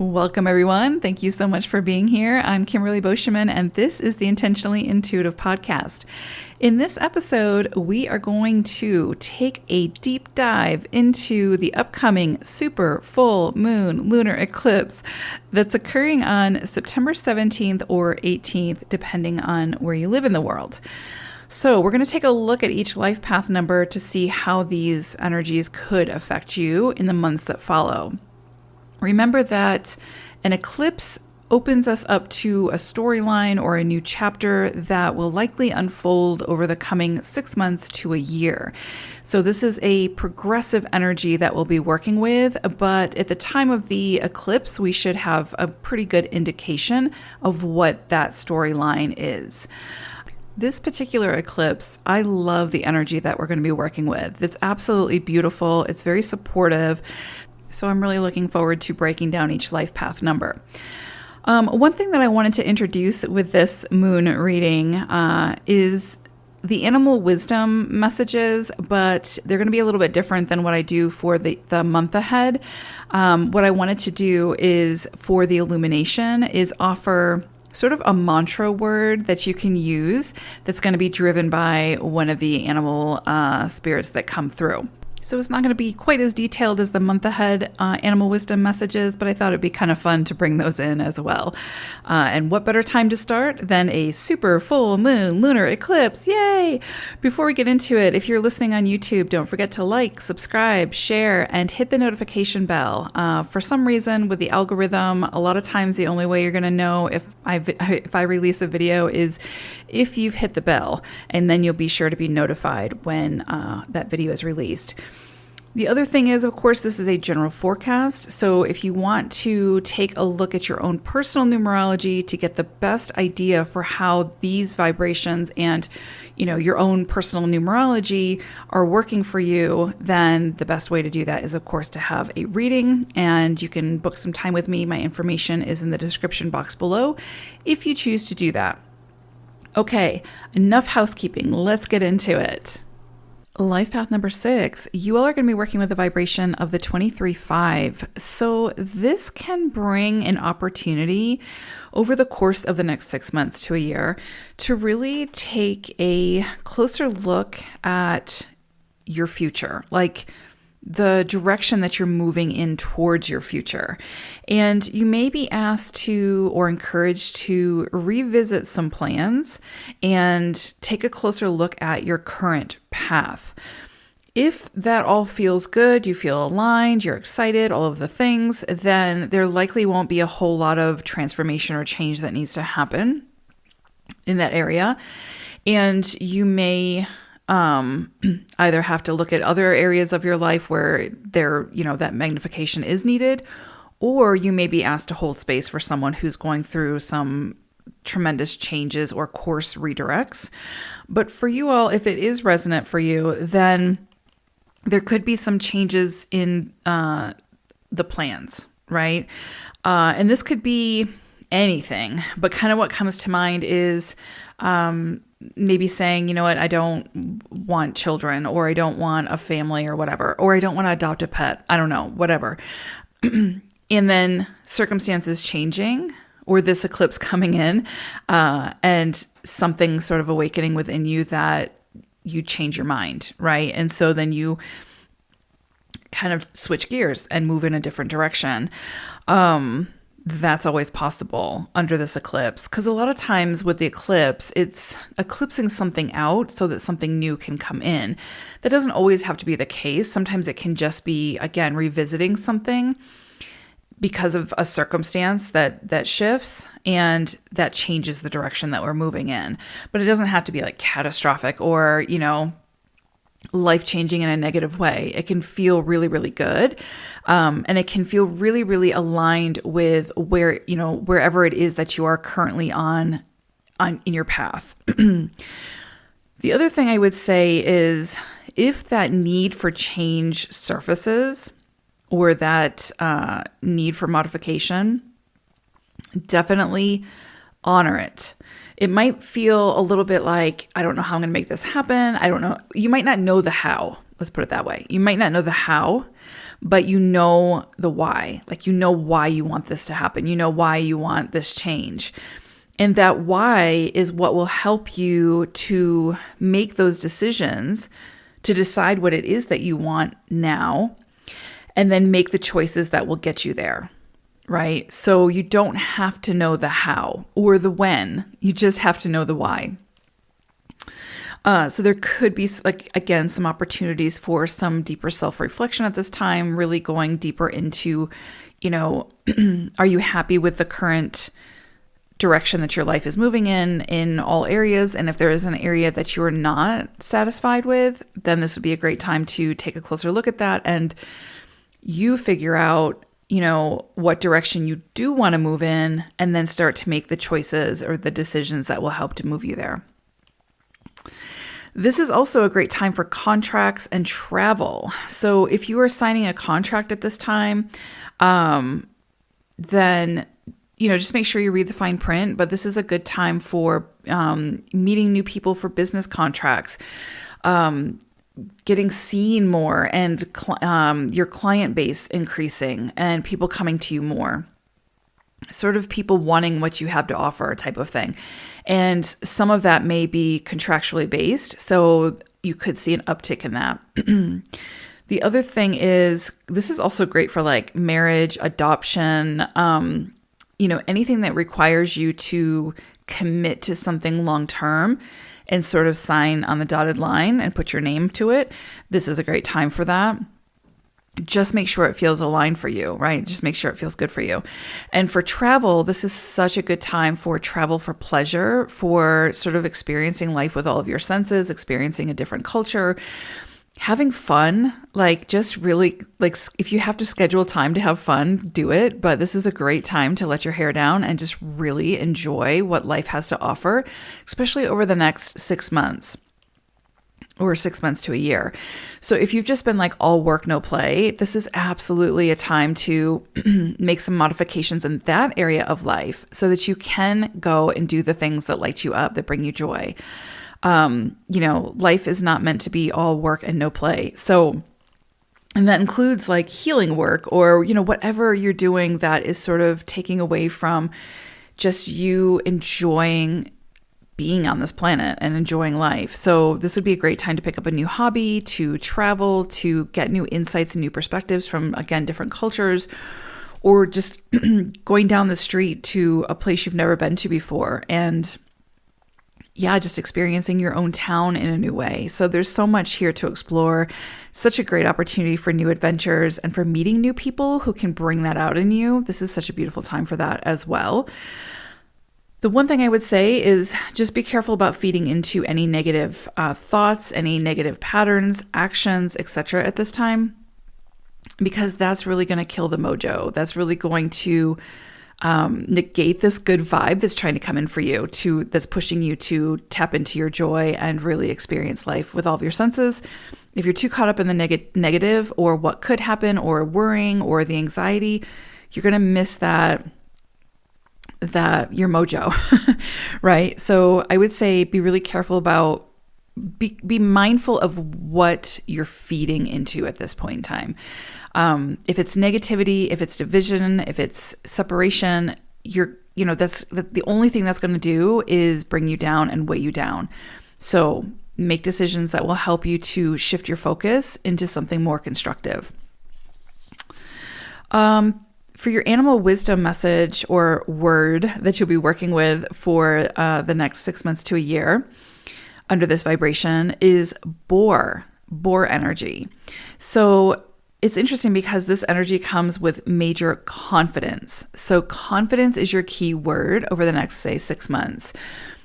Welcome, everyone. Thank you so much for being here. I'm Kimberly Boscheman, and this is the Intentionally Intuitive podcast. In this episode, we are going to take a deep dive into the upcoming super full moon lunar eclipse that's occurring on September 17th or 18th, depending on where you live in the world. So we're going to take a look at each life path number to see how these energies could affect you in the months that follow. Remember that an eclipse opens us up to a storyline or a new chapter that will likely unfold over the coming 6 months to a year. So this is a progressive energy that we'll be working with, but at the time of the eclipse, we should have a pretty good indication of what that storyline is. This particular eclipse, I love the energy that we're going to be working with. It's absolutely beautiful. It's very supportive. So I'm really looking forward to breaking down each life path number. One thing that I wanted to introduce with this moon reading is the animal wisdom messages, but they're going to be a little bit different than what I do for the month ahead. What I wanted to do is for the illumination is offer sort of a mantra word that you can use that's going to be driven by one of the animal spirits that come through. So it's not going to be quite as detailed as the month ahead animal wisdom messages, but I thought it'd be kind of fun to bring those in as well. And what better time to start than a super full moon lunar eclipse? Yay! Before we get into it, if you're listening on YouTube, don't forget to like, subscribe, share, and hit the notification bell. For some reason, with the algorithm, a lot of times the only way you're going to know if I release a video is if you've hit the bell, and then you'll be sure to be notified when that video is released. The other thing is, of course, this is a general forecast. So if you want to take a look at your own personal numerology to get the best idea for how these vibrations and, your own personal numerology are working for you, then the best way to do that is, of course, to have a reading, and you can book some time with me. My information is in the description box below if you choose to do that. Okay, enough housekeeping. Let's get into it. Life path number 6, you all are going to be working with the vibration of the 23-5. So this can bring an opportunity over the course of the next 6 months to a year to really take a closer look at your future, like the direction that you're moving in towards your future. And you may be asked to or encouraged to revisit some plans and take a closer look at your current path. If that all feels good, you feel aligned, you're excited, all of the things, then there likely won't be a whole lot of transformation or change that needs to happen in that area. And you may either have to look at other areas of your life where that magnification is needed, or you may be asked to hold space for someone who's going through some tremendous changes or course redirects. But for you all, if it is resonant for you, then there could be some changes in the plans, right? And this could be anything, but kind of what comes to mind is maybe saying, you know what, I don't want children, or I don't want a family or whatever, or I don't want to adopt a pet. I don't know, whatever. And then circumstances changing, or this eclipse coming in, and something sort of awakening within you that you change your mind, right? And so then you kind of switch gears and move in a different direction. That's always possible under this eclipse, because a lot of times with the eclipse, it's eclipsing something out so that something new can come in. That doesn't always have to be the case. Sometimes it can just be, again, revisiting something because of a circumstance that shifts and that changes the direction that we're moving in. But it doesn't have to be like catastrophic or, life-changing in a negative way. It can feel really, really good. And it can feel really, really aligned with wherever it is that you are currently on in your path. The other thing I would say is if that need for change surfaces, or that need for modification, definitely honor it. It might feel a little bit like, I don't know how I'm going to make this happen. I don't know. You might not know the how. Let's put it that way. You might not know the how, but you know the why. Like, you know why you want this to happen. You know why you want this change. And that why is what will help you to make those decisions, to decide what it is that you want now, and then make the choices that will get you there, right? So you don't have to know the how or the when. You just have to know the why. So there could be, like, again, some opportunities for some deeper self-reflection at this time, really going deeper into, are you happy with the current direction that your life is moving in all areas? And if there is an area that you are not satisfied with, then this would be a great time to take a closer look at that, and you figure out, what direction you do want to move in, and then start to make the choices or the decisions that will help to move you there. This is also a great time for contracts and travel. So if you are signing a contract at this time, then just make sure you read the fine print, but this is a good time for meeting new people for business contracts, getting seen more, and your client base increasing and people coming to you more. Sort of people wanting what you have to offer type of thing. And some of that may be contractually based, so you could see an uptick in that. The other thing is, this is also great for like marriage, adoption, anything that requires you to commit to something long-term and sort of sign on the dotted line and put your name to it. This is a great time for that. Just make sure it feels aligned for you, right? Just make sure it feels good for you. And for travel, this is such a good time for travel for pleasure, for sort of experiencing life with all of your senses, experiencing a different culture, having fun, like just really, like if you have to schedule time to have fun, do it. But this is a great time to let your hair down and just really enjoy what life has to offer, especially over the next 6 months. Or 6 months to a year. So if you've just been like all work, no play, this is absolutely a time to make some modifications in that area of life so that you can go and do the things that light you up, that bring you joy. Life is not meant to be all work and no play. So, and that includes like healing work or, whatever you're doing that is sort of taking away from just you enjoying being on this planet and enjoying life. So this would be a great time to pick up a new hobby, to travel, to get new insights and new perspectives from, again, different cultures, or just going down the street to a place you've never been to before. And just experiencing your own town in a new way. So there's so much here to explore. Such a great opportunity for new adventures and for meeting new people who can bring that out in you. This is such a beautiful time for that as well. The one thing I would say is just be careful about feeding into any negative thoughts, any negative patterns, actions, etc. at this time, because that's really going to kill the mojo. That's really going to negate this good vibe that's trying to come in for you, that's pushing you to tap into your joy and really experience life with all of your senses. If you're too caught up in the negative or what could happen or worrying or the anxiety, you're going to miss that your mojo, right? So I would say be really careful about, be mindful of what you're feeding into at this point in time. If it's negativity, if it's division, if it's separation, that's the only thing that's going to do is bring you down and weigh you down. So make decisions that will help you to shift your focus into something more constructive. For your animal wisdom message or word that you'll be working with for the next 6 months to a year under this vibration is boar energy. So it's interesting because this energy comes with major confidence. So confidence is your key word over the next, say, 6 months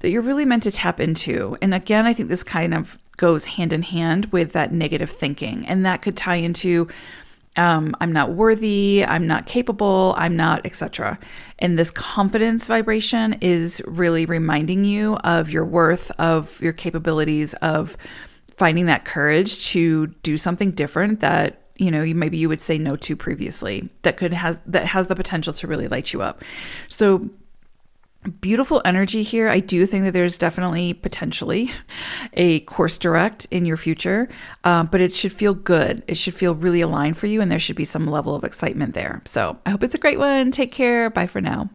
that you're really meant to tap into. And again, I think this kind of goes hand in hand with that negative thinking. And that could tie into I'm not worthy, I'm not capable, I'm not, etc. And this confidence vibration is really reminding you of your worth, of your capabilities, of finding that courage to do something different that, you would say no to previously, that has the potential to really light you up. So Beautiful energy here. I do think that there's definitely potentially a course direct in your future, but it should feel good. It should feel really aligned for you, and there should be some level of excitement there. So I hope it's a great one. Take care. Bye for now.